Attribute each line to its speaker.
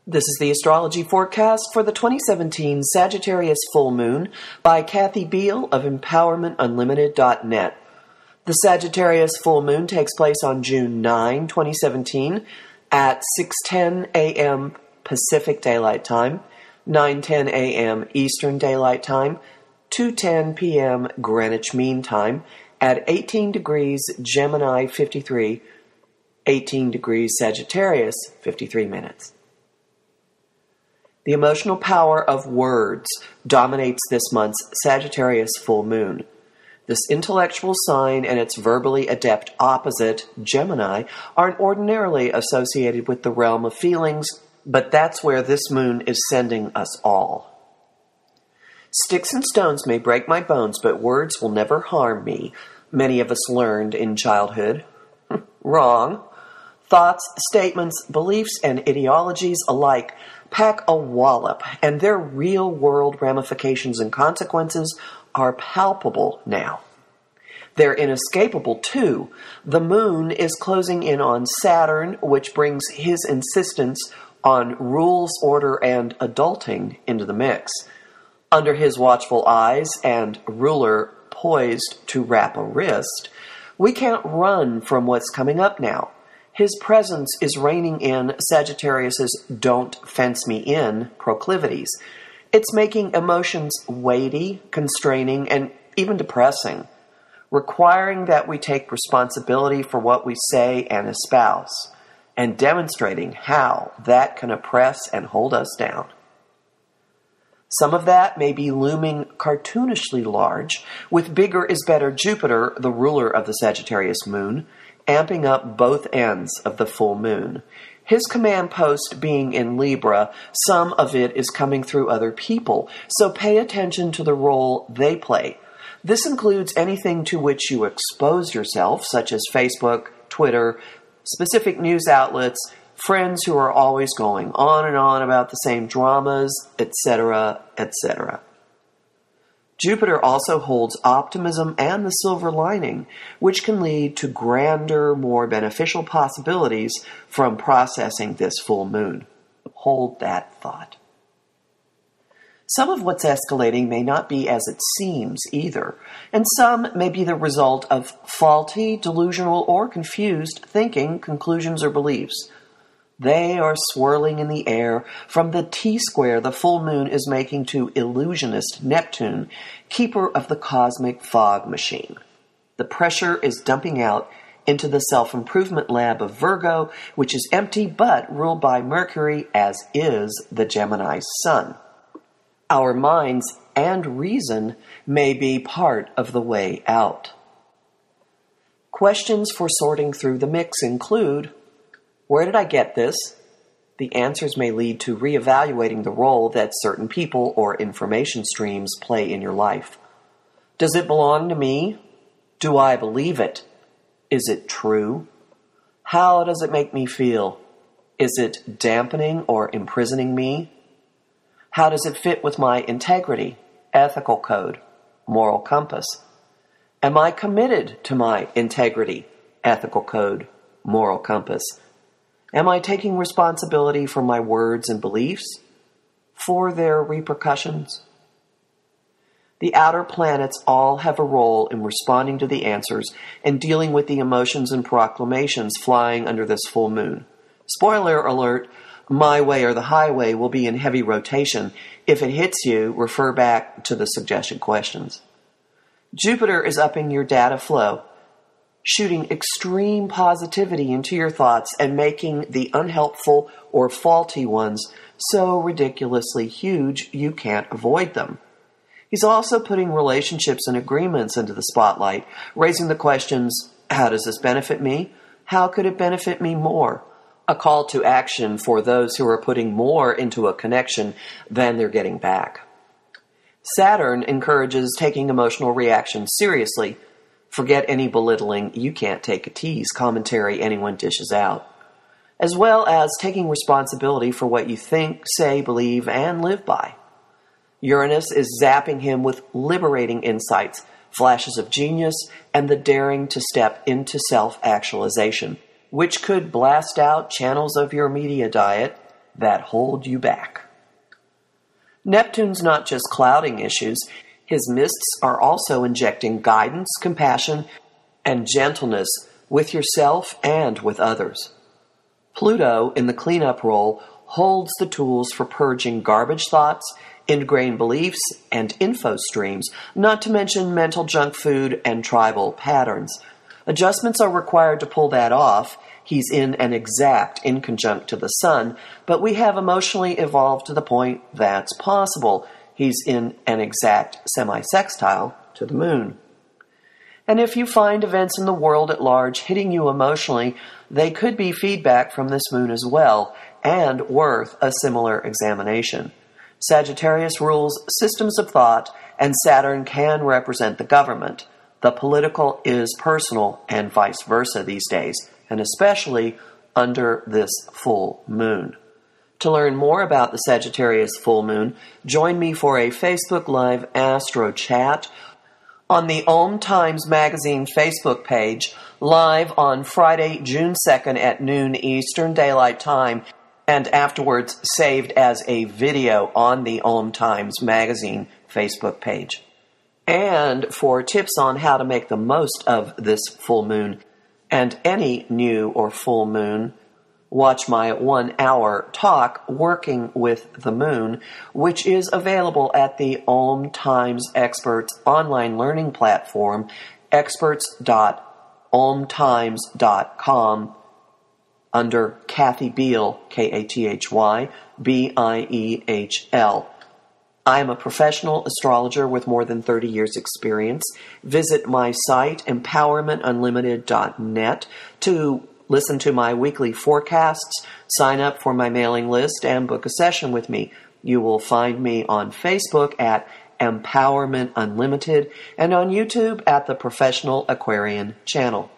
Speaker 1: This is the astrology forecast for the 2017 Sagittarius Full Moon by Kathy Biehl of EmpowermentUnlimited.net. The Sagittarius Full Moon takes place on June 9, 2017 at 6:10 a.m. Pacific Daylight Time, 9:10 a.m. Eastern Daylight Time, 2:10 p.m. Greenwich Mean Time at 18 degrees Gemini 53, 18 degrees Sagittarius 53 minutes. The emotional power of words dominates this month's Sagittarius full moon. This intellectual sign and its verbally adept opposite, Gemini, aren't ordinarily associated with the realm of feelings, but that's where this moon is sending us all. Sticks and stones may break my bones, but words will never harm me, many of us learned in childhood. Wrong. Thoughts, statements, beliefs, and ideologies alike pack a wallop, and their real-world ramifications and consequences are palpable now. They're inescapable, too. The moon is closing in on Saturn, which brings his insistence on rules, order, and adulting into the mix. Under his watchful eyes and ruler poised to wrap a wrist, we can't run from what's coming up now. His presence is reining in Sagittarius's don't fence me in proclivities. It's making emotions weighty, constraining, and even depressing, requiring that we take responsibility for what we say and espouse, and demonstrating how that can oppress and hold us down. Some of that may be looming cartoonishly large, with bigger is better Jupiter, the ruler of the Sagittarius moon, amping up both ends of the full moon. His command post being in Libra, some of it is coming through other people, so pay attention to the role they play. This includes anything to which you expose yourself, such as Facebook, Twitter, specific news outlets, friends who are always going on and on about the same dramas, etc., etc. Jupiter also holds optimism and the silver lining, which can lead to grander, more beneficial possibilities from processing this full moon. Hold that thought. Some of what's escalating may not be as it seems either, and some may be the result of faulty, delusional, or confused thinking, conclusions, or beliefs. They are swirling in the air from the T-square the full moon is making to illusionist Neptune, keeper of the cosmic fog machine. The pressure is dumping out into the self-improvement lab of Virgo, which is empty but ruled by Mercury, as is the Gemini sun. Our minds and reason may be part of the way out. Questions for sorting through the mix include: where did I get this? The answers may lead to reevaluating the role that certain people or information streams play in your life. Does it belong to me? Do I believe it? Is it true? How does it make me feel? Is it dampening or imprisoning me? How does it fit with my integrity, ethical code, moral compass? Am I committed to my integrity, ethical code, moral compass? Am I taking responsibility for my words and beliefs, for their repercussions? The outer planets all have a role in responding to the answers and dealing with the emotions and proclamations flying under this full moon. Spoiler alert, my way or the highway will be in heavy rotation. If it hits you, refer back to the suggested questions. Jupiter is upping your data flow, shooting extreme positivity into your thoughts and making the unhelpful or faulty ones so ridiculously huge you can't avoid them. He's also putting relationships and agreements into the spotlight, raising the questions: how does this benefit me? How could it benefit me more? A call to action for those who are putting more into a connection than they're getting back. Saturn encourages taking emotional reactions seriously. Forget any belittling, you can't take a tease commentary anyone dishes out, as well as taking responsibility for what you think, say, believe, and live by. Uranus is zapping him with liberating insights, flashes of genius, and the daring to step into self-actualization, which could blast out channels of your media diet that hold you back. Neptune's not just clouding issues. His mists are also injecting guidance, compassion, and gentleness with yourself and with others. Pluto, in the cleanup role, holds the tools for purging garbage thoughts, ingrained beliefs, and info streams, not to mention mental junk food and tribal patterns. Adjustments are required to pull that off. He's in an exact inconjunct to the Sun, but we have emotionally evolved to the point that's possible. He's in an exact semi-sextile to the Moon. And if you find events in the world at large hitting you emotionally, they could be feedback from this Moon as well, and worth a similar examination. Sagittarius rules systems of thought, and Saturn can represent the government. The political is personal, and vice versa these days, and especially under this full moon. To learn more about the Sagittarius full moon, join me for a Facebook Live Astro Chat on the OMTimes Magazine Facebook page, live on Friday, June 2nd at noon Eastern Daylight Time, and afterwards saved as a video on the OMTimes Magazine Facebook page. And for tips on how to make the most of this full moon and any new or full moon, watch my 1-hour talk, Working with the Moon, which is available at the OMTimes Experts online learning platform, experts.omtimes.com, under Kathy Biehl, Kathy Biehl. I am a professional astrologer with more than 30 years' experience. Visit my site, empowermentunlimited.net, to listen to my weekly forecasts, sign up for my mailing list, and book a session with me. You will find me on Facebook at Empowerment Unlimited and on YouTube at the Professional Aquarian channel.